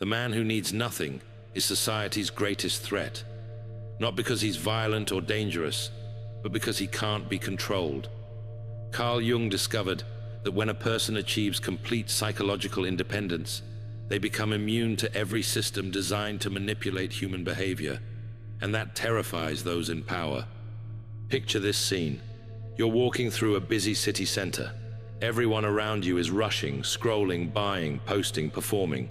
The man who needs nothing is society's greatest threat, not because he's violent or dangerous, but because he can't be controlled. Carl Jung discovered that when a person achieves complete psychological independence, they become immune to every system designed to manipulate human behavior, and that terrifies those in power. Picture this scene. You're walking through a busy city center. Everyone around you is rushing, scrolling, buying, posting, performing.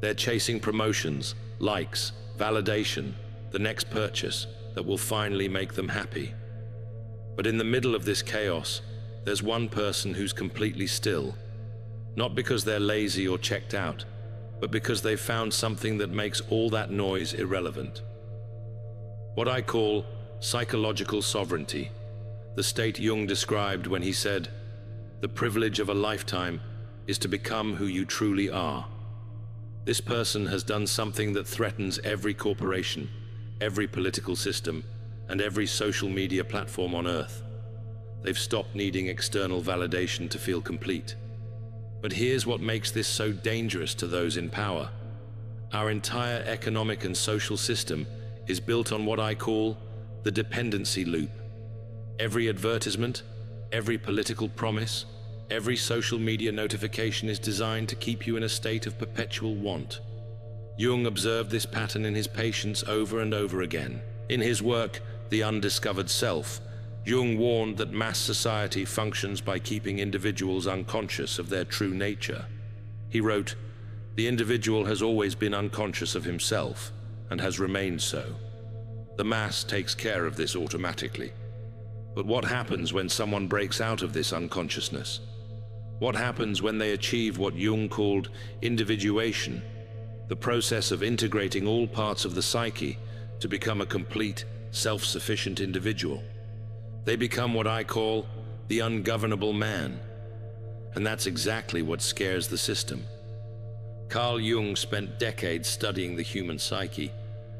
They're chasing promotions, likes, validation, the next purchase that will finally make them happy. But in the middle of this chaos, there's one person who's completely still, not because they're lazy or checked out, but because they've found something that makes all that noise irrelevant. What I call psychological sovereignty, the state Jung described when he said, "The privilege of a lifetime is to become who you truly are." This person has done something that threatens every corporation, every political system, and every social media platform on Earth. They've stopped needing external validation to feel complete. But here's what makes this so dangerous to those in power. Our entire economic and social system is built on what I call the dependency loop. Every advertisement, every political promise, every social media notification is designed to keep you in a state of perpetual want. Jung observed this pattern in his patients over and over again. In his work, The Undiscovered Self, Jung warned that mass society functions by keeping individuals unconscious of their true nature. He wrote, "The individual has always been unconscious of himself and has remained so. The mass takes care of this automatically. But what happens when someone breaks out of this unconsciousness? What happens when they achieve what Jung called individuation, the process of integrating all parts of the psyche to become a complete, self-sufficient individual? They become what I call the ungovernable man. And that's exactly what scares the system." Carl Jung spent decades studying the human psyche,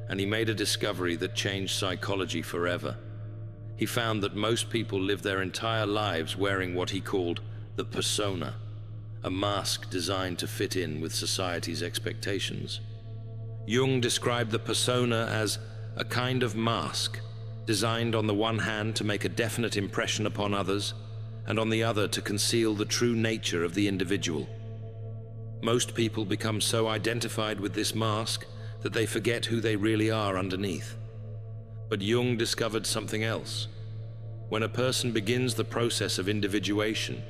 and he made a discovery that changed psychology forever. He found that most people live their entire lives wearing what he called the persona, a mask designed to fit in with society's expectations. Jung described the persona as a kind of mask, designed on the one hand to make a definite impression upon others, and on the other to conceal the true nature of the individual. Most people become so identified with this mask that they forget who they really are underneath. But Jung discovered something else. When a person begins the process of individuation,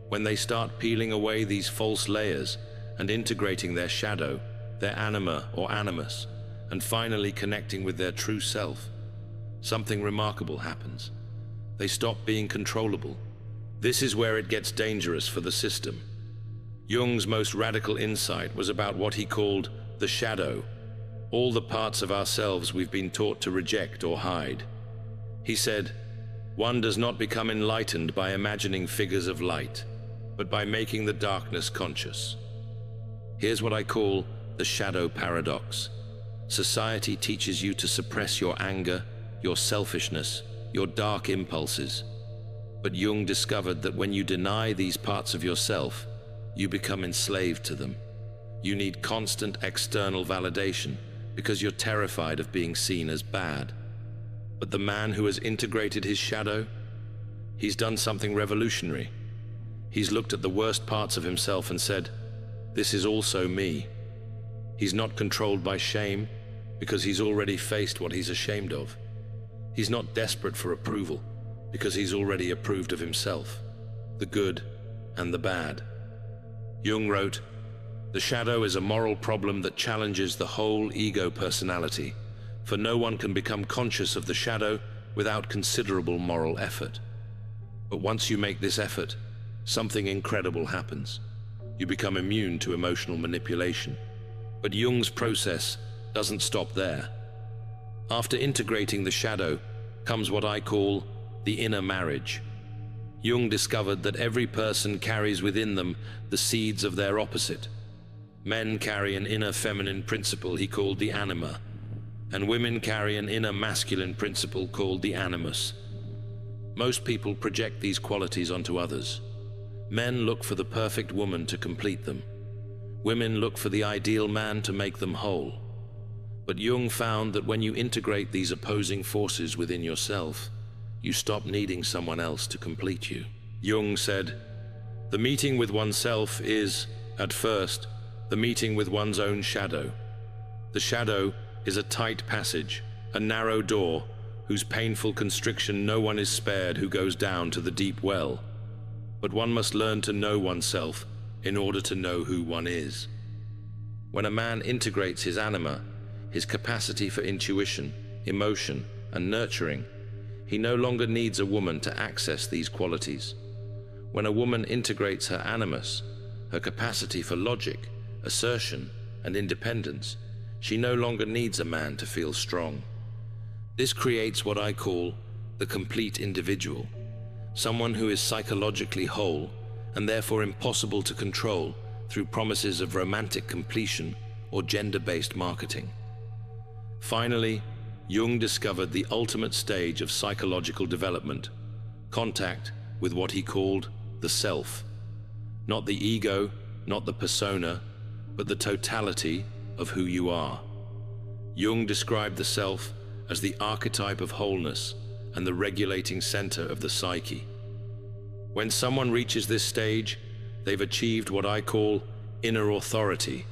when they start peeling away these false layers and integrating their shadow, their anima or animus, and finally connecting with their true self, something remarkable happens. They stop being controllable. This is where it gets dangerous for the system. Jung's most radical insight was about what he called the shadow, all the parts of ourselves we've been taught to reject or hide. He said, "One does not become enlightened by imagining figures of light, but by making the darkness conscious." Here's what I call the shadow paradox. Society teaches you to suppress your anger, your selfishness, your dark impulses. But Jung discovered that when you deny these parts of yourself, you become enslaved to them. You need constant external validation because you're terrified of being seen as bad. But the man who has integrated his shadow, he's done something revolutionary. He's looked at the worst parts of himself and said, "This is also me." He's not controlled by shame because he's already faced what he's ashamed of. He's not desperate for approval because he's already approved of himself, the good and the bad. Jung wrote, "The shadow is a moral problem that challenges the whole ego personality, for no one can become conscious of the shadow without considerable moral effort. But once you make this effort, something incredible happens. You become immune to emotional manipulation." But Jung's process doesn't stop there. After integrating the shadow comes what I call the inner marriage. Jung discovered that every person carries within them the seeds of their opposite. Men carry an inner feminine principle he called the anima, and women carry an inner masculine principle called the animus. Most people project these qualities onto others. Men look for the perfect woman to complete them. Women look for the ideal man to make them whole. But Jung found that when you integrate these opposing forces within yourself, you stop needing someone else to complete you. Jung said, "The meeting with oneself is, at first, the meeting with one's own shadow. The shadow is a tight passage, a narrow door, whose painful constriction no one is spared who goes down to the deep well. But one must learn to know oneself in order to know who one is." When a man integrates his anima, his capacity for intuition, emotion, and nurturing, he no longer needs a woman to access these qualities. When a woman integrates her animus, her capacity for logic, assertion, and independence, she no longer needs a man to feel strong. This creates what I call the complete individual, someone who is psychologically whole and therefore impossible to control through promises of romantic completion or gender-based marketing. Finally, Jung discovered the ultimate stage of psychological development, contact with what he called the self. Not the ego, not the persona, but the totality of who you are. Jung described the self as the archetype of wholeness and the regulating center of the psyche. When someone reaches this stage, they've achieved what I call inner authority.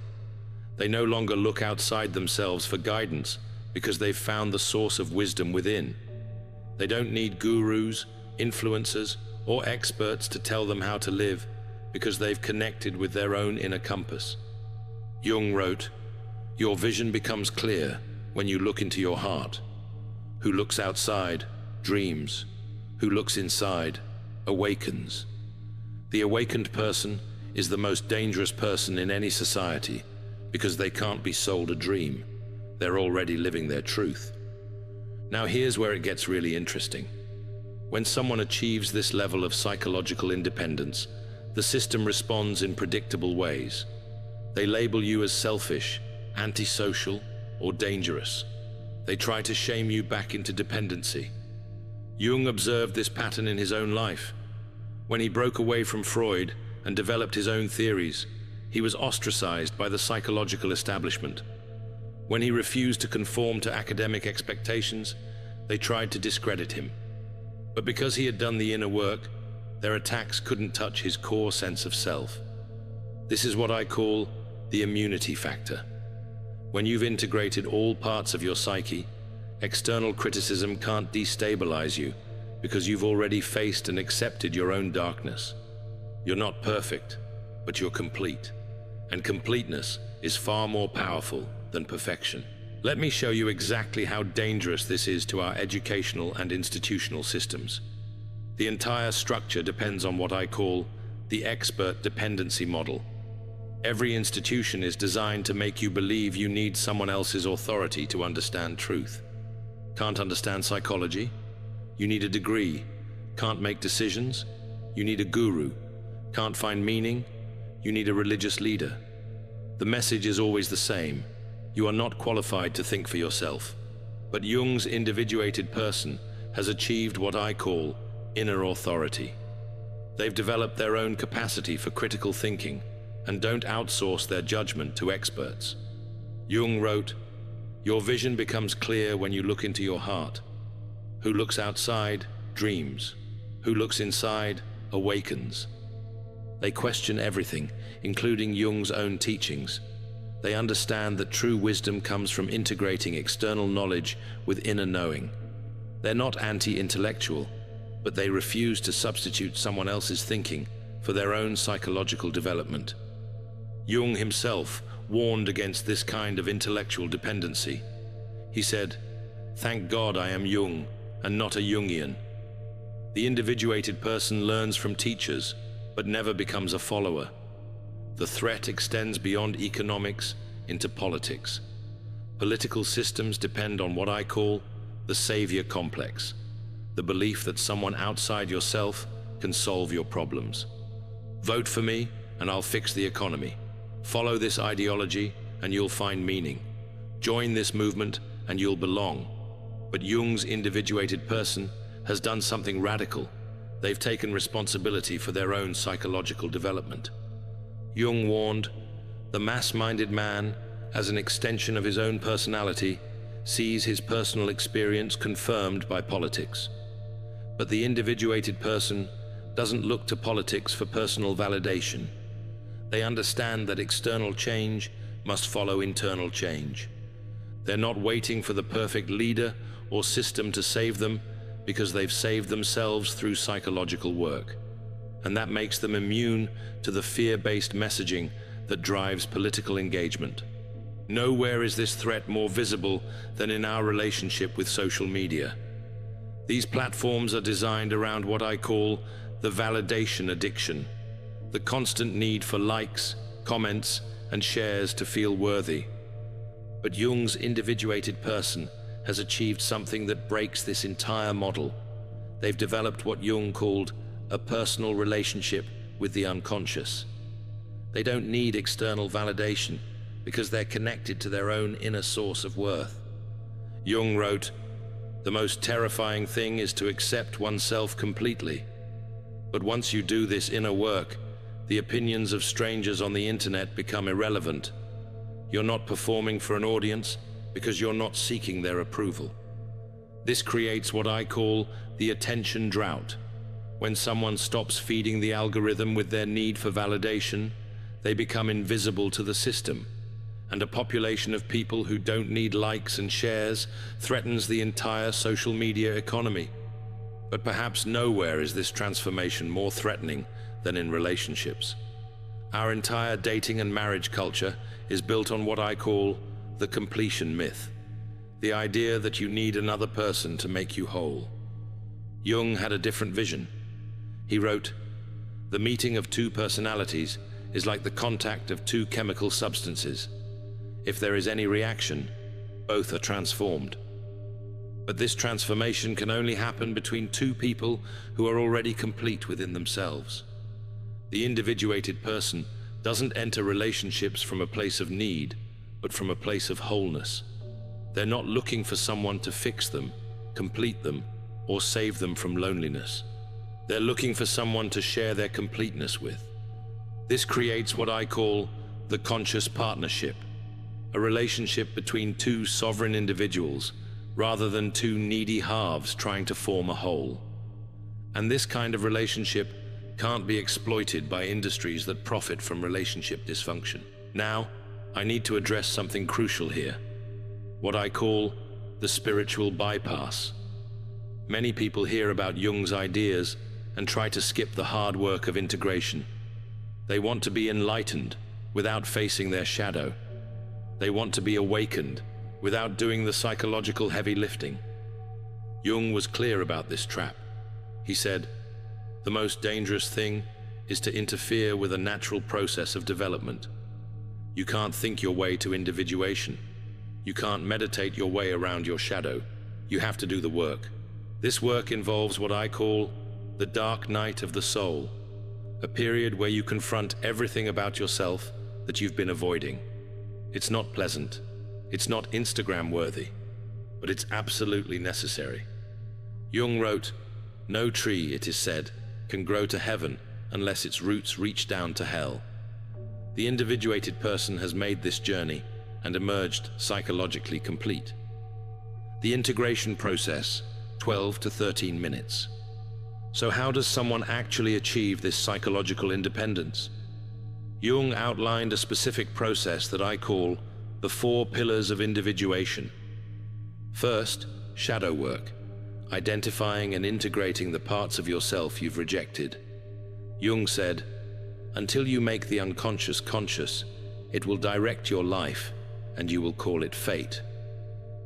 They no longer look outside themselves for guidance because they've found the source of wisdom within. They don't need gurus, influencers, or experts to tell them how to live because they've connected with their own inner compass. Jung wrote, "Your vision becomes clear when you look into your heart. Who looks outside dreams. Who looks inside awakens." The awakened person is the most dangerous person in any society because they can't be sold a dream. They're already living their truth. Now here's where it gets really interesting. When someone achieves this level of psychological independence, the system responds in predictable ways. They label you as selfish, antisocial, or dangerous. They try to shame you back into dependency. Jung observed this pattern in his own life. When he broke away from Freud and developed his own theories, he was ostracized by the psychological establishment. When he refused to conform to academic expectations, they tried to discredit him. But because he had done the inner work, their attacks couldn't touch his core sense of self. This is what I call the immunity factor. When you've integrated all parts of your psyche, external criticism can't destabilize you because you've already faced and accepted your own darkness. You're not perfect, but you're complete. And completeness is far more powerful than perfection. Let me show you exactly how dangerous this is to our educational and institutional systems. The entire structure depends on what I call the expert dependency model. Every institution is designed to make you believe you need someone else's authority to understand truth. Can't understand psychology? You need a degree. Can't make decisions? You need a guru. Can't find meaning? You need a religious leader. The message is always the same. You are not qualified to think for yourself. But Jung's individuated person has achieved what I call inner authority. They've developed their own capacity for critical thinking and don't outsource their judgment to experts. Jung wrote, "Your vision becomes clear when you look into your heart. Who looks outside dreams. Who looks inside awakens." They question everything, including Jung's own teachings. They understand that true wisdom comes from integrating external knowledge with inner knowing. They're not anti-intellectual, but they refuse to substitute someone else's thinking for their own psychological development. Jung himself warned against this kind of intellectual dependency. He said, "Thank God I am Jung and not a Jungian." The individuated person learns from teachers, but never becomes a follower. The threat extends beyond economics into politics. Political systems depend on what I call the savior complex, the belief that someone outside yourself can solve your problems. Vote for me and I'll fix the economy. Follow this ideology and you'll find meaning. Join this movement and you'll belong. But Jung's individuated person has done something radical. They've taken responsibility for their own psychological development. Jung warned, The mass-minded man, as an extension of his own personality, sees his personal experience confirmed by politics. But the individuated person doesn't look to politics for personal validation. They understand that external change must follow internal change. They're not waiting for the perfect leader or system to save them because they've saved themselves through psychological work. And that makes them immune to the fear-based messaging that drives political engagement. Nowhere is this threat more visible than in our relationship with social media. These platforms are designed around what I call the validation addiction, the constant need for likes, comments, and shares to feel worthy. But Jung's individuated person has achieved something that breaks this entire model. They've developed what Jung called a personal relationship with the unconscious. They don't need external validation because they're connected to their own inner source of worth. Jung wrote, "The most terrifying thing is to accept oneself completely. But once you do this inner work, the opinions of strangers on the internet become irrelevant. You're not performing for an audience because you're not seeking their approval." This creates what I call the attention drought. When someone stops feeding the algorithm with their need for validation, they become invisible to the system. And a population of people who don't need likes and shares threatens the entire social media economy. But perhaps nowhere is this transformation more threatening than in relationships. Our entire dating and marriage culture is built on what I call the completion myth, the idea that you need another person to make you whole. Jung had a different vision. He wrote, "The meeting of two personalities is like the contact of two chemical substances. If there is any reaction, both are transformed. But this transformation can only happen between two people who are already complete within themselves. The individuated person doesn't enter relationships from a place of need, but from a place of wholeness. They're not looking for someone to fix them, complete them, or save them from loneliness. They're looking for someone to share their completeness with. This creates what I call the conscious partnership, a relationship between two sovereign individuals rather than two needy halves trying to form a whole. And this kind of relationship can't be exploited by industries that profit from relationship dysfunction. Now, I need to address something crucial here, what I call the spiritual bypass. Many people hear about Jung's ideas and try to skip the hard work of integration. They want to be enlightened without facing their shadow. They want to be awakened without doing the psychological heavy lifting. Jung was clear about this trap. He said, "The most dangerous thing is to interfere with a natural process of development. You can't think your way to individuation. You can't meditate your way around your shadow. You have to do the work. This work involves what I call the dark night of the soul, a period where you confront everything about yourself that you've been avoiding. It's not pleasant. It's not Instagram-worthy, but it's absolutely necessary." Jung wrote, "No tree, it is said, can grow to heaven unless its roots reach down to hell." The individuated person has made this journey and emerged psychologically complete. The integration process, 12 to 13 minutes. So how does someone actually achieve this psychological independence? Jung outlined a specific process that I call the 4 pillars of individuation. First, shadow work, identifying and integrating the parts of yourself you've rejected. Jung said, "Until you make the unconscious conscious, it will direct your life, and you will call it fate."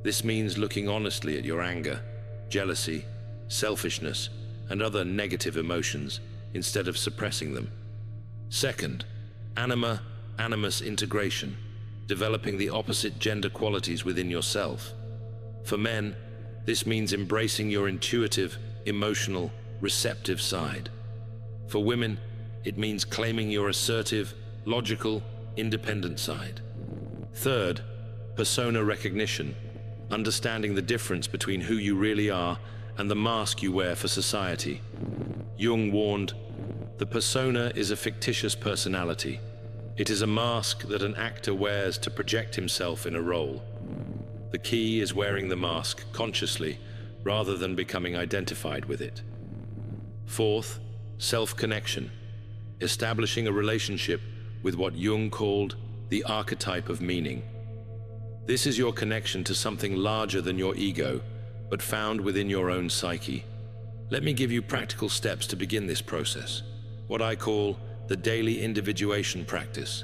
This means looking honestly at your anger, jealousy, selfishness, and other negative emotions instead of suppressing them. Second, anima-animus integration, developing the opposite gender qualities within yourself. For men, this means embracing your intuitive, emotional, receptive side. For women, it means claiming your assertive, logical, independent side. Third, persona recognition, understanding the difference between who you really are and the mask you wear for society. Jung warned, "The persona is a fictitious personality. It is a mask that an actor wears to project himself in a role. The key is wearing the mask consciously rather than becoming identified with it. Fourth, self-connection, establishing a relationship with what Jung called the archetype of meaning. This is your connection to something larger than your ego, but found within your own psyche. Let me give you practical steps to begin this process, what I call the daily individuation practice.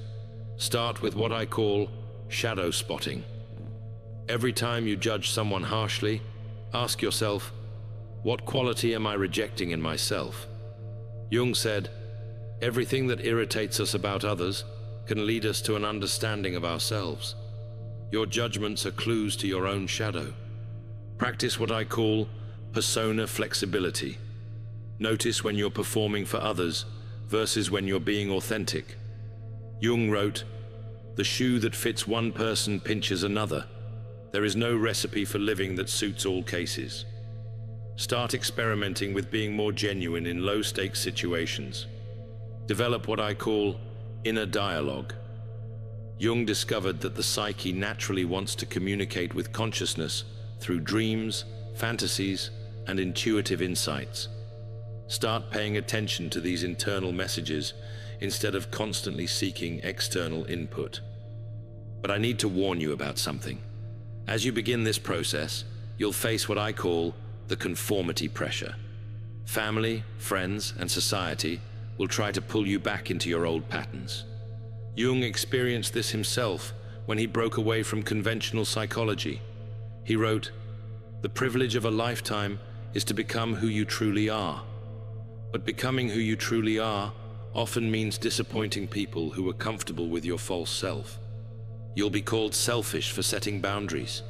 Start with what I call shadow spotting. Every time you judge someone harshly, ask yourself, what quality am I rejecting in myself? Jung said, everything that irritates us about others can lead us to an understanding of ourselves. Your judgments are clues to your own shadow. Practice what I call persona flexibility. Notice when you're performing for others versus when you're being authentic. Jung wrote, "The shoe that fits one person pinches another. There is no recipe for living that suits all cases." Start experimenting with being more genuine in low-stakes situations. Develop what I call inner dialogue. Jung discovered that the psyche naturally wants to communicate with consciousness through dreams, fantasies, and intuitive insights. Start paying attention to these internal messages instead of constantly seeking external input. But I need to warn you about something. As you begin this process, you'll face what I call the conformity pressure. Family, friends, and society will try to pull you back into your old patterns. Jung experienced this himself when he broke away from conventional psychology. He wrote, "The privilege of a lifetime is to become who you truly are. But becoming who you truly are often means disappointing people who are comfortable with your false self. You'll be called selfish for setting boundaries.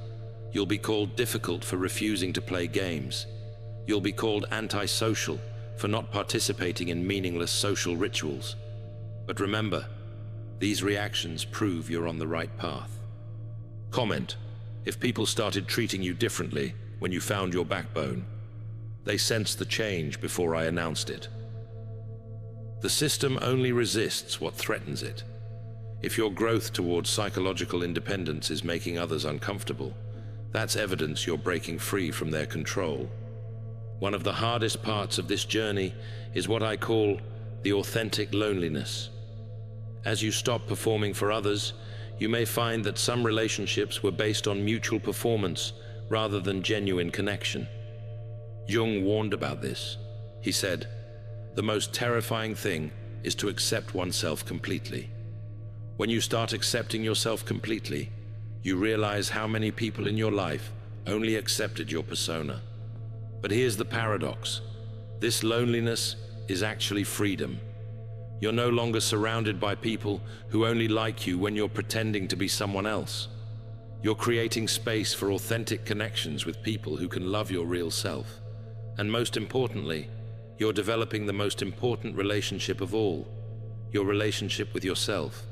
You'll be called difficult for refusing to play games. You'll be called antisocial for not participating in meaningless social rituals. But remember, these reactions prove you're on the right path." Comment if people started treating you differently when you found your backbone. They sensed the change before I announced it. The system only resists what threatens it. If your growth towards psychological independence is making others uncomfortable, that's evidence you're breaking free from their control. One of the hardest parts of this journey is what I call the authentic loneliness. As you stop performing for others, you may find that some relationships were based on mutual performance rather than genuine connection. Jung warned about this. He said, "The most terrifying thing is to accept oneself completely. When you start accepting yourself completely, you realize how many people in your life only accepted your persona. But here's the paradox. This loneliness is actually freedom. You're no longer surrounded by people who only like you when you're pretending to be someone else. You're creating space for authentic connections with people who can love your real self. And most importantly, you're developing the most important relationship of all, your relationship with yourself."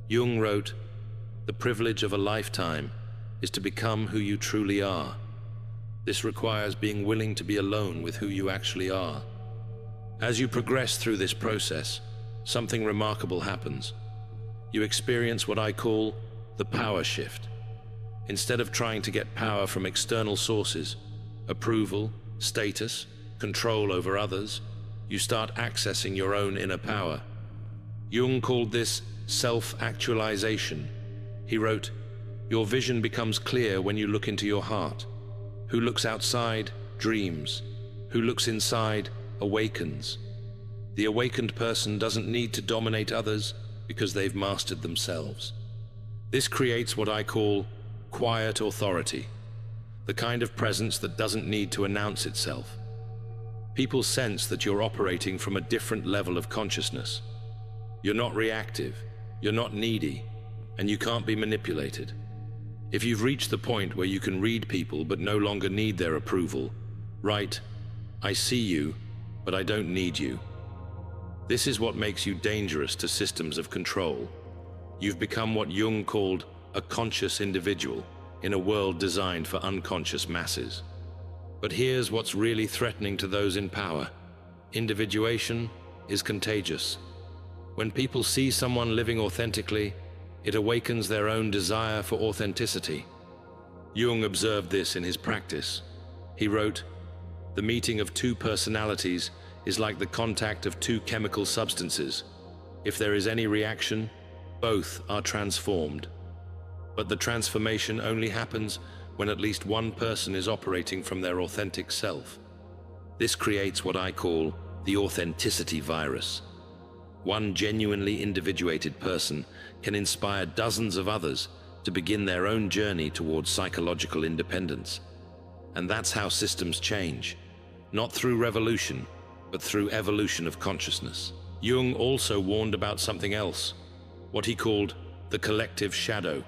Jung wrote, "The privilege of a lifetime is to become who you truly are. This requires being willing to be alone with who you actually are." As you progress through this process, something remarkable happens. You experience what I call the power shift. Instead of trying to get power from external sources, approval, status, control over others, you start accessing your own inner power. Jung called this self-actualization. He wrote, "Your vision becomes clear when you look into your heart. Who looks outside dreams. Who looks inside awakens. The awakened person doesn't need to dominate others because they've mastered themselves." This creates what I call quiet authority, the kind of presence that doesn't need to announce itself. People sense that you're operating from a different level of consciousness. You're not reactive, you're not needy, and you can't be manipulated. If you've reached the point where you can read people but no longer need their approval, write, "I see you, but I don't need you." This is what makes you dangerous to systems of control. You've become what Jung called a conscious individual in a world designed for unconscious masses. But here's what's really threatening to those in power. Individuation is contagious. When people see someone living authentically, it awakens their own desire for authenticity. Jung observed this in his practice. He wrote, "The meeting of two personalities is like the contact of two chemical substances. If there is any reaction, both are transformed. But the transformation only happens when at least one person is operating from their authentic self. This creates what I call the authenticity virus. One genuinely individuated person can inspire dozens of others to begin their own journey towards psychological independence. And that's how systems change, not through revolution, but through evolution of consciousness." Jung also warned about something else, what he called the collective shadow.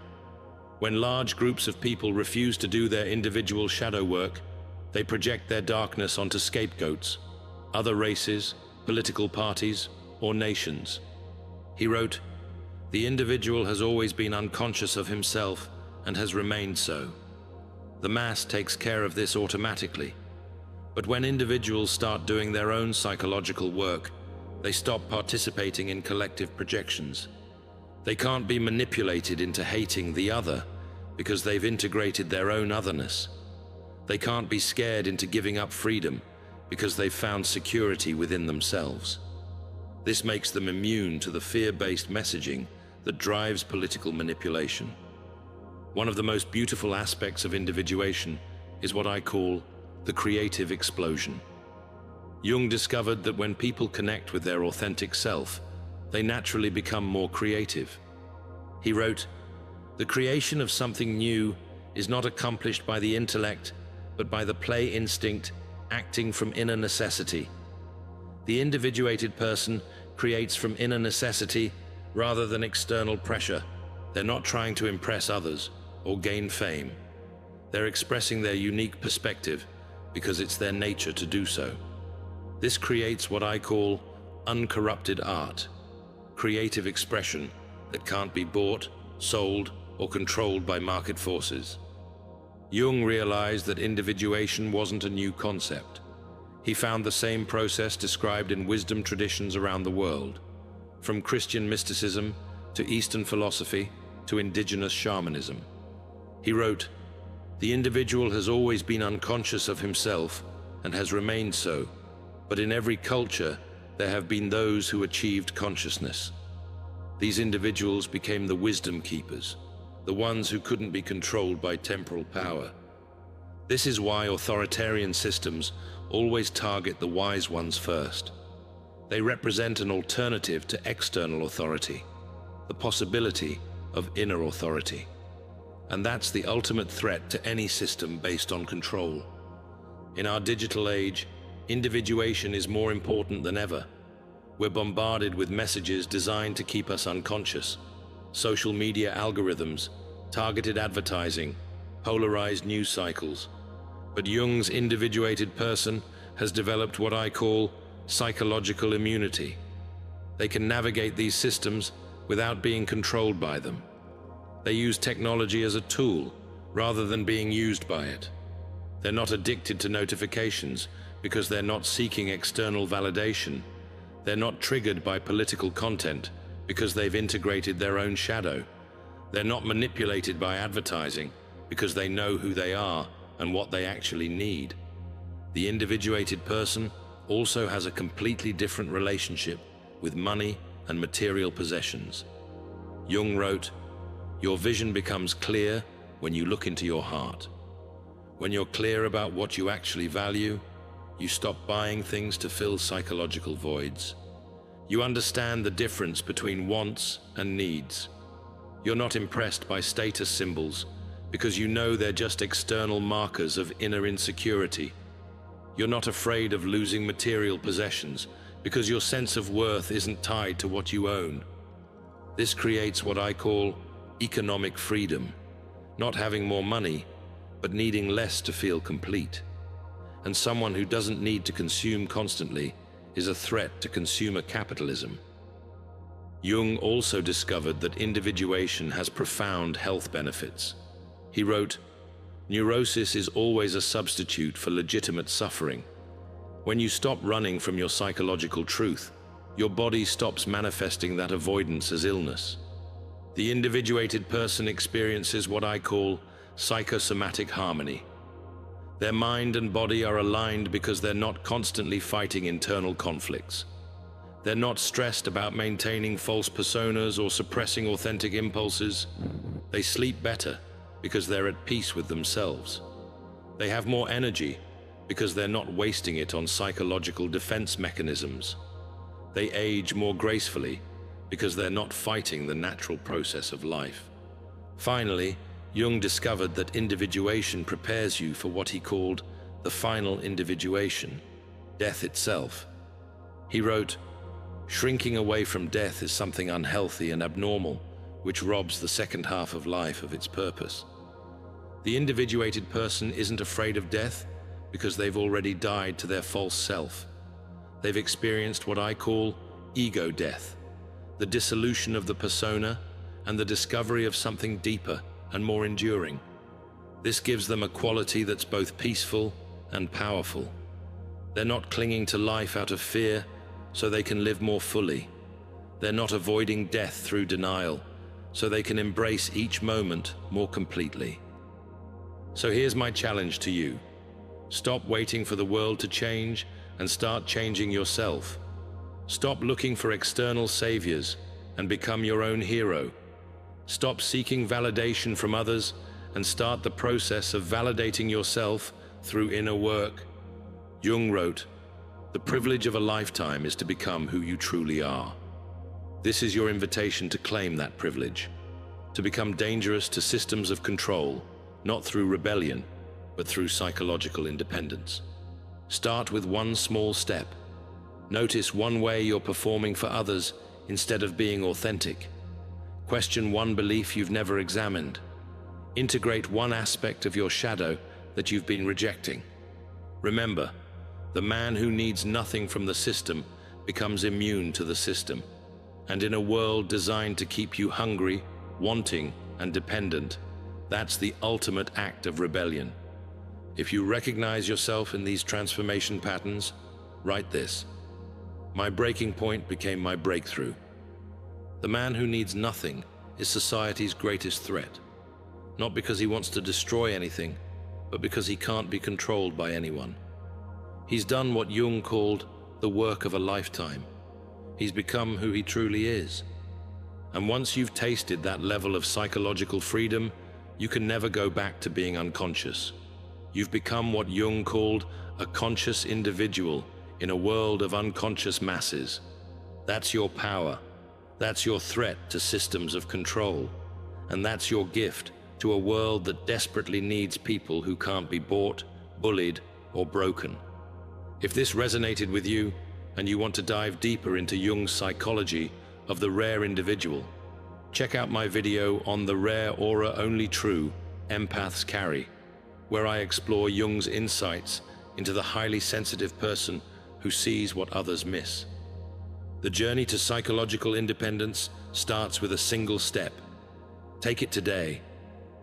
When large groups of people refuse to do their individual shadow work, they project their darkness onto scapegoats, other races, political parties, or nations. He wrote, "The individual has always been unconscious of himself and has remained so. The mass takes care of this automatically. But when individuals start doing their own psychological work, they stop participating in collective projections. They can't be manipulated into hating the other because they've integrated their own otherness. They can't be scared into giving up freedom because they've found security within themselves. This makes them immune to the fear-based messaging that drives political manipulation. One of the most beautiful aspects of individuation is what I call the creative explosion. Jung discovered that when people connect with their authentic self, they naturally become more creative. He wrote, "The creation of something new is not accomplished by the intellect, but by the play instinct acting from inner necessity. The individuated person creates from inner necessity rather than external pressure. They're not trying to impress others or gain fame. They're expressing their unique perspective because it's their nature to do so. This creates what I call uncorrupted art, creative expression that can't be bought, sold, or controlled by market forces." Jung realized that individuation wasn't a new concept. He found the same process described in wisdom traditions around the world, from Christian mysticism to Eastern philosophy to indigenous shamanism. He wrote, "The individual has always been unconscious of himself and has remained so, but in every culture there have been those who achieved consciousness. These individuals became the wisdom keepers, the ones who couldn't be controlled by temporal power. This is why authoritarian systems always target the wise ones first. They represent an alternative to external authority, the possibility of inner authority. And that's the ultimate threat to any system based on control. In our digital age, individuation is more important than ever. We're bombarded with messages designed to keep us unconscious. Social media algorithms, targeted advertising, polarized news cycles. But Jung's individuated person has developed what I call psychological immunity. They can navigate these systems without being controlled by them. They use technology as a tool rather than being used by it. They're not addicted to notifications because they're not seeking external validation. They're not triggered by political content because they've integrated their own shadow. They're not manipulated by advertising because they know who they are and what they actually need. The individuated person also has a completely different relationship with money and material possessions. Jung wrote, "Your vision becomes clear when you look into your heart. When you're clear about what you actually value, you stop buying things to fill psychological voids. You understand the difference between wants and needs. You're not impressed by status symbols because you know they're just external markers of inner insecurity. You're not afraid of losing material possessions because your sense of worth isn't tied to what you own. This creates what I call economic freedom, not having more money, but needing less to feel complete. And someone who doesn't need to consume constantly is a threat to consumer capitalism." Jung also discovered that individuation has profound health benefits. He wrote, "Neurosis is always a substitute for legitimate suffering. When you stop running from your psychological truth, your body stops manifesting that avoidance as illness. The individuated person experiences what I call psychosomatic harmony. Their mind and body are aligned because they're not constantly fighting internal conflicts. They're not stressed about maintaining false personas or suppressing authentic impulses. They sleep better because they're at peace with themselves. They have more energy because they're not wasting it on psychological defense mechanisms. They age more gracefully because they're not fighting the natural process of life. Finally, Jung discovered that individuation prepares you for what he called the final individuation, death itself. He wrote, "Shrinking away from death is something unhealthy and abnormal, which robs the second half of life of its purpose." The individuated person isn't afraid of death because they've already died to their false self. They've experienced what I call ego death, the dissolution of the persona and the discovery of something deeper and more enduring. This gives them a quality that's both peaceful and powerful. They're not clinging to life out of fear, so they can live more fully. They're not avoiding death through denial, so they can embrace each moment more completely. So here's my challenge to you. Stop waiting for the world to change and start changing yourself. Stop looking for external saviors and become your own hero. Stop seeking validation from others and start the process of validating yourself through inner work. Jung wrote, "The privilege of a lifetime is to become who you truly are." This is your invitation to claim that privilege, to become dangerous to systems of control, not through rebellion, but through psychological independence. Start with one small step. Notice one way you're performing for others instead of being authentic. Question one belief you've never examined. Integrate one aspect of your shadow that you've been rejecting. Remember, the man who needs nothing from the system becomes immune to the system. And in a world designed to keep you hungry, wanting, and dependent, that's the ultimate act of rebellion. If you recognize yourself in these transformation patterns, write this: "My breaking point became my breakthrough." The man who needs nothing is society's greatest threat, not because he wants to destroy anything, but because he can't be controlled by anyone. He's done what Jung called the work of a lifetime. He's become who he truly is. And once you've tasted that level of psychological freedom, you can never go back to being unconscious. You've become what Jung called a conscious individual in a world of unconscious masses. That's your power. That's your threat to systems of control. And that's your gift to a world that desperately needs people who can't be bought, bullied, or broken. If this resonated with you, and you want to dive deeper into Jung's psychology of the rare individual, check out my video on the rare aura only true empaths carry, where I explore Jung's insights into the highly sensitive person who sees what others miss. The journey to psychological independence starts with a single step. Take it today.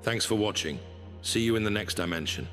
Thanks for watching. See you in the next dimension.